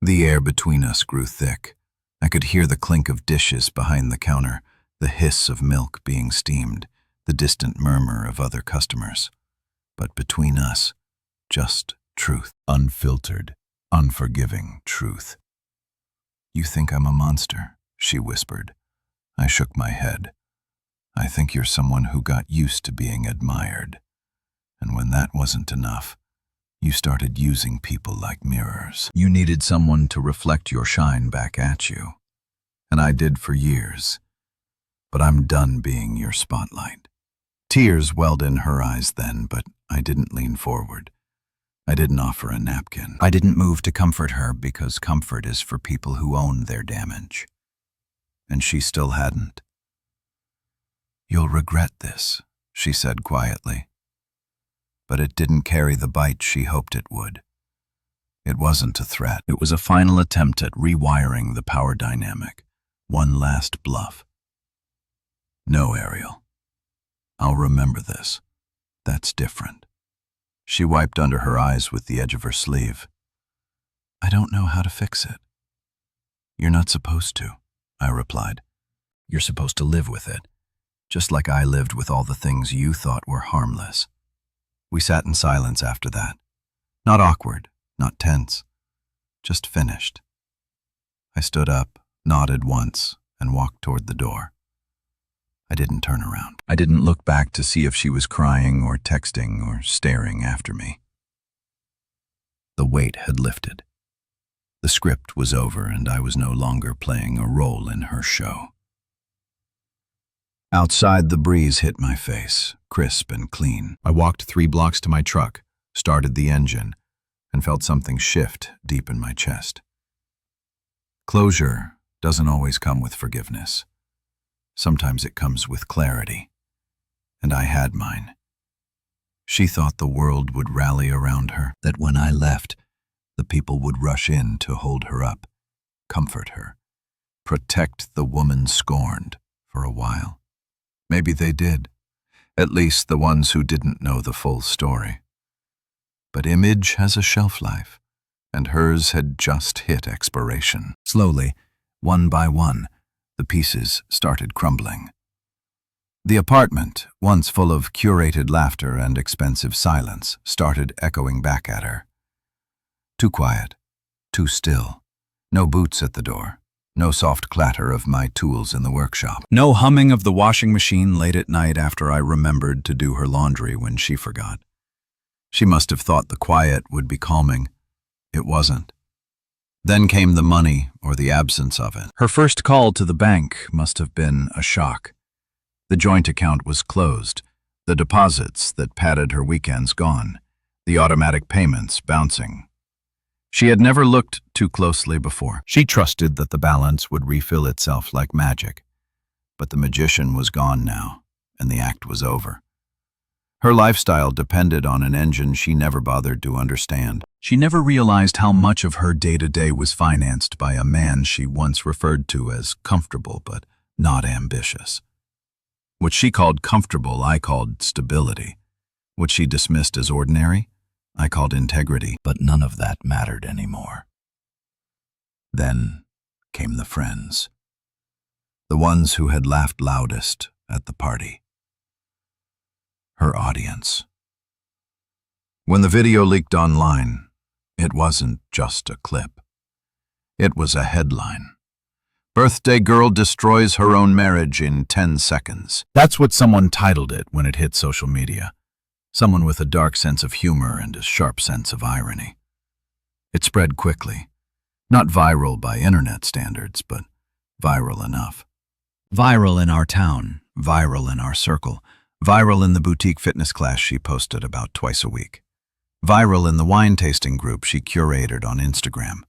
The air between us grew thick. I could hear the clink of dishes behind the counter, the hiss of milk being steamed, the distant murmur of other customers. But between us, just truth. Unfiltered, unforgiving truth. "You think I'm a monster," she whispered. I shook my head. "I think you're someone who got used to being admired. And when that wasn't enough, you started using people like mirrors. You needed someone to reflect your shine back at you. And I did for years. But I'm done being your spotlight." Tears welled in her eyes then, but I didn't lean forward. I didn't offer a napkin. I didn't move to comfort her because comfort is for people who own their damage. And she still hadn't. "You'll regret this," she said quietly. But it didn't carry the bite she hoped it would. It wasn't a threat. It was a final attempt at rewiring the power dynamic. One last bluff. "No, Ariel. I'll remember this. That's different." She wiped under her eyes with the edge of her sleeve. "I don't know how to fix it." "You're not supposed to," I replied. "You're supposed to live with it, just like I lived with all the things you thought were harmless." We sat in silence after that. Not awkward, not tense, just finished. I stood up, nodded once, and walked toward the door. I didn't turn around. I didn't look back to see if she was crying or texting or staring after me. The weight had lifted. The script was over and I was no longer playing a role in her show. Outside, the breeze hit my face, crisp and clean. I walked 3 blocks to my truck, started the engine, and felt something shift deep in my chest. Closure doesn't always come with forgiveness. Sometimes it comes with clarity. And I had mine. She thought the world would rally around her, that when I left, the people would rush in to hold her up, comfort her, protect the woman scorned for a while. Maybe they did, at least the ones who didn't know the full story. But image has a shelf life, and hers had just hit expiration. Slowly, one by one, the pieces started crumbling. The apartment, once full of curated laughter and expensive silence, started echoing back at her. Too quiet, too still, no boots at the door. No soft clatter of my tools in the workshop. No humming of the washing machine late at night after I remembered to do her laundry when she forgot. She must have thought the quiet would be calming. It wasn't. Then came the money, or the absence of it. Her first call to the bank must have been a shock. The joint account was closed, the deposits that padded her weekends gone, the automatic payments bouncing. She had never looked too closely before. She trusted that the balance would refill itself like magic. But the magician was gone now, and the act was over. Her lifestyle depended on an engine she never bothered to understand. She never realized how much of her day-to-day was financed by a man she once referred to as comfortable but not ambitious. What she called comfortable, I called stability. What she dismissed as ordinary, I called integrity, but none of that mattered anymore. Then came the friends. The ones who had laughed loudest at the party. Her audience. When the video leaked online, it wasn't just a clip. It was a headline. Birthday girl destroys her own marriage in 10 seconds. That's what someone titled it when it hit social media. Someone with a dark sense of humor and a sharp sense of irony. It spread quickly. Not viral by internet standards, but viral enough. Viral in our town, viral in our circle, viral in the boutique fitness class she posted about twice a week. Viral in the wine tasting group she curated on Instagram.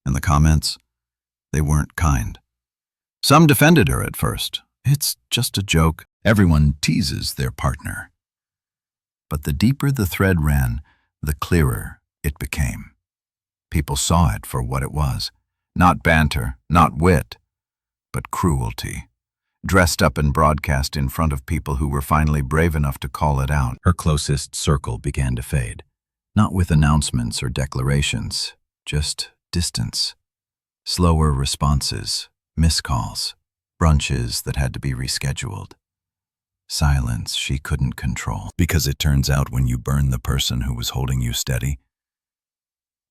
And the comments? They weren't kind. Some defended her at first. It's just a joke. Everyone teases their partner. But the deeper the thread ran, the clearer it became. People saw it for what it was. Not banter, not wit, but cruelty. Dressed up and broadcast in front of people who were finally brave enough to call it out. Her closest circle began to fade. Not with announcements or declarations, just distance. Slower responses, missed calls, brunches that had to be rescheduled. Silence she couldn't control. Because it turns out when you burn the person who was holding you steady,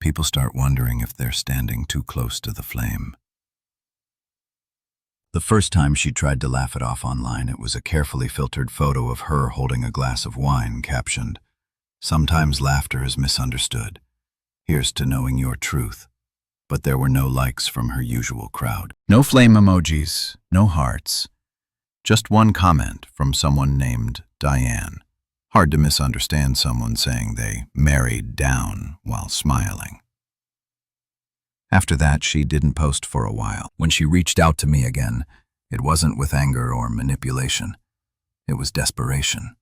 people start wondering if they're standing too close to the flame. The first time she tried to laugh it off online, it was a carefully filtered photo of her holding a glass of wine captioned, "Sometimes laughter is misunderstood. Here's to knowing your truth." But there were no likes from her usual crowd. No flame emojis, no hearts. Just one comment from someone named Diane. Hard to misunderstand someone saying they married down while smiling. After that, she didn't post for a while. When she reached out to me again, it wasn't with anger or manipulation. It was desperation.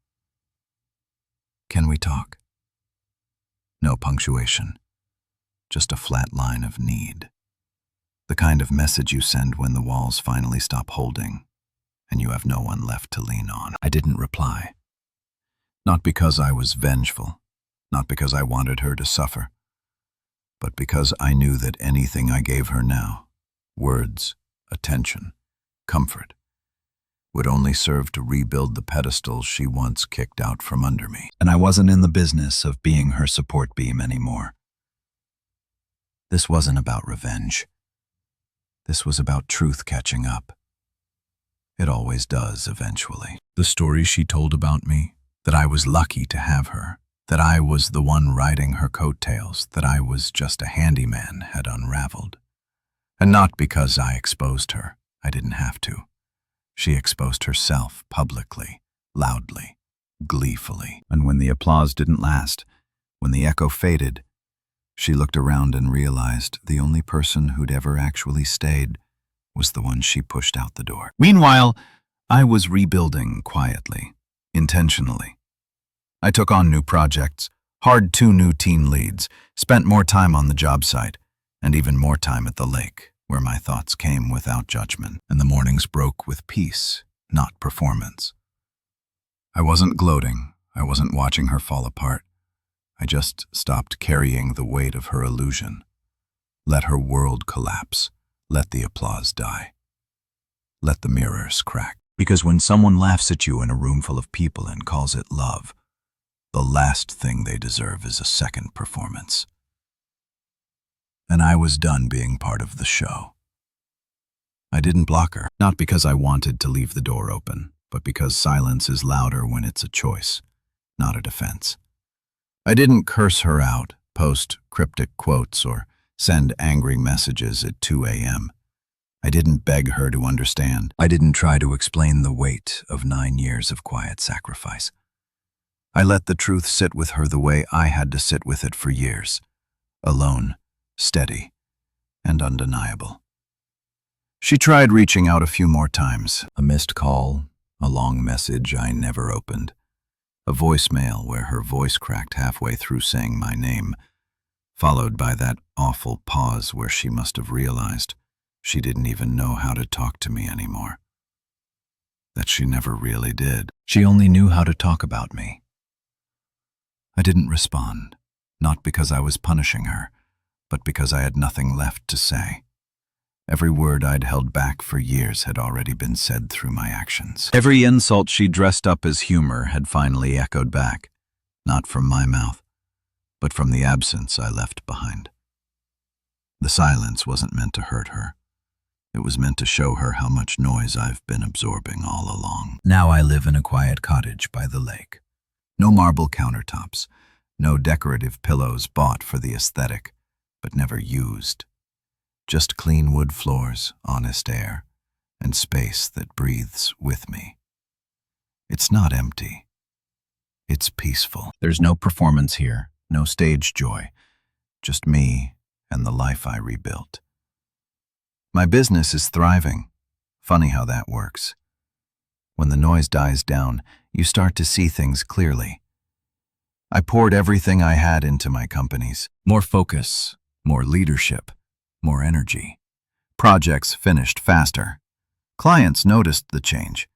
"Can we talk?" No punctuation. Just a flat line of need. The kind of message you send when the walls finally stop holding and you have no one left to lean on. I didn't reply. Not because I was vengeful, not because I wanted her to suffer, but because I knew that anything I gave her now, words, attention, comfort, would only serve to rebuild the pedestal she once kicked out from under me. And I wasn't in the business of being her support beam anymore. This wasn't about revenge. This was about truth catching up. It always does eventually. The story she told about me, that I was lucky to have her, that I was the one riding her coattails, that I was just a handyman, had unraveled. And not because I exposed her. I didn't have to. She exposed herself publicly, loudly, gleefully. And when the applause didn't last, when the echo faded, she looked around and realized the only person who'd ever actually stayed was the one she pushed out the door. Meanwhile, I was rebuilding quietly, intentionally. I took on new projects, hired 2 new team leads, spent more time on the job site, and even more time at the lake, where my thoughts came without judgment, and the mornings broke with peace, not performance. I wasn't gloating. I wasn't watching her fall apart. I just stopped carrying the weight of her illusion. Let her world collapse. Let the applause die. Let the mirrors crack. Because when someone laughs at you in a room full of people and calls it love, the last thing they deserve is a second performance. And I was done being part of the show. I didn't block her, not because I wanted to leave the door open, but because silence is louder when it's a choice, not a defense. I didn't curse her out, post cryptic quotes, or send angry messages at 2 a.m. I didn't beg her to understand. I didn't try to explain the weight of 9 years of quiet sacrifice. I let the truth sit with her the way I had to sit with it for years. Alone, steady, and undeniable. She tried reaching out a few more times. A missed call, a long message I never opened. A voicemail where her voice cracked halfway through saying my name, followed by that awful pause where she must have realized she didn't even know how to talk to me anymore. That she never really did. She only knew how to talk about me. I didn't respond, not because I was punishing her, but because I had nothing left to say. Every word I'd held back for years had already been said through my actions. Every insult she dressed up as humor had finally echoed back, not from my mouth, but from the absence I left behind. The silence wasn't meant to hurt her. It was meant to show her how much noise I've been absorbing all along. Now I live in a quiet cottage by the lake. No marble countertops, no decorative pillows bought for the aesthetic, but never used. Just clean wood floors, honest air, and space that breathes with me. It's not empty. It's peaceful. There's no performance here, no stage joy, just me and the life I rebuilt. My business is thriving. Funny how that works. When the noise dies down, you start to see things clearly. I poured everything I had into my companies. More focus, more leadership, more energy. Projects finished faster. Clients noticed the change.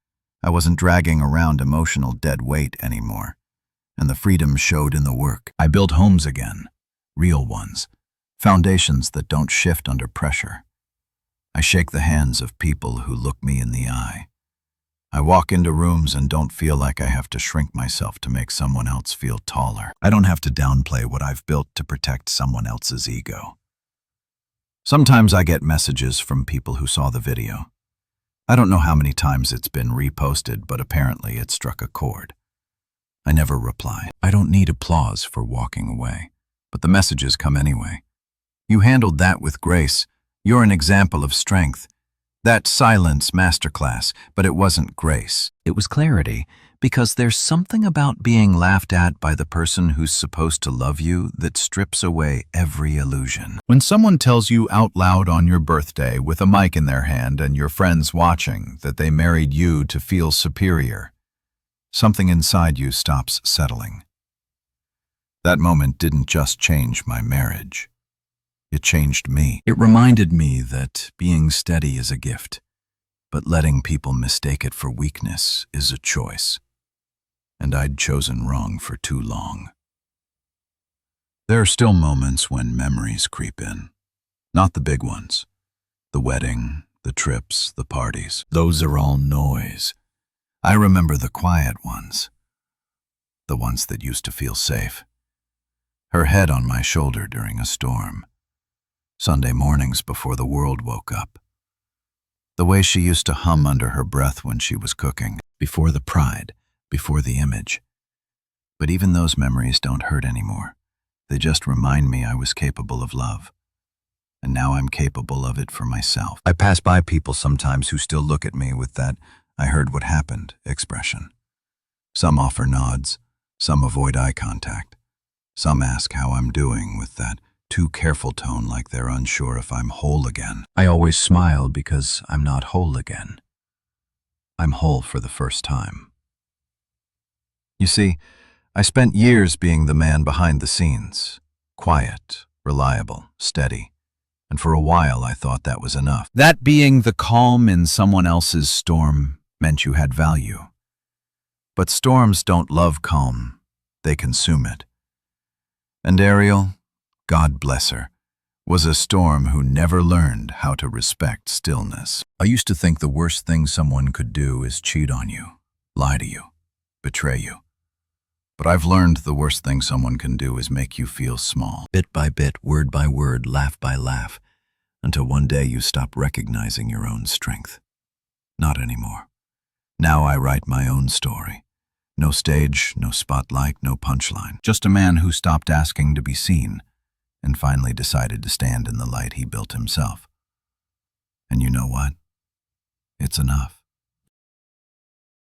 I wasn't dragging around emotional dead weight anymore, and the freedom showed in the work. I built homes again, real ones, foundations that don't shift under pressure. I shake the hands of people who look me in the eye. I walk into rooms and don't feel like I have to shrink myself to make someone else feel taller. I don't have to downplay what I've built to protect someone else's ego. Sometimes I get messages from people who saw the video. I don't know how many times it's been reposted, but apparently it struck a chord. I never reply. I don't need applause for walking away, but the messages come anyway. You handled that with grace. You're an example of strength. That silence masterclass, but it wasn't grace. It was clarity, because there's something about being laughed at by the person who's supposed to love you that strips away every illusion. When someone tells you out loud on your birthday with a mic in their hand and your friends watching that they married you to feel superior, something inside you stops settling. That moment didn't just change my marriage. It changed me. It reminded me that being steady is a gift, but letting people mistake it for weakness is a choice. And I'd chosen wrong for too long. There are still moments when memories creep in. Not the big ones. The wedding, the trips, the parties. Those are all noise. I remember the quiet ones. The ones that used to feel safe. Her head on my shoulder during a storm. Sunday mornings before the world woke up. The way she used to hum under her breath when she was cooking, before the pride, before the image. But even those memories don't hurt anymore. They just remind me I was capable of love. And now I'm capable of it for myself. I pass by people sometimes who still look at me with that "I heard what happened" expression. Some offer nods, some avoid eye contact. Some ask how I'm doing with that too careful tone, like they're unsure if I'm whole again. I always smile because I'm not whole again. I'm whole for the first time. You see, I spent years being the man behind the scenes, quiet, reliable, steady, and for a while I thought that was enough. That being the calm in someone else's storm meant you had value. But storms don't love calm, they consume it. And Ariel, God bless her, was a storm who never learned how to respect stillness. I used to think the worst thing someone could do is cheat on you, lie to you, betray you. But I've learned the worst thing someone can do is make you feel small. Bit by bit, word by word, laugh by laugh, until one day you stop recognizing your own strength. Not anymore. Now I write my own story. No stage, no spotlight, no punchline. Just a man who stopped asking to be seen and finally decided to stand in the light he built himself. And you know what? It's enough.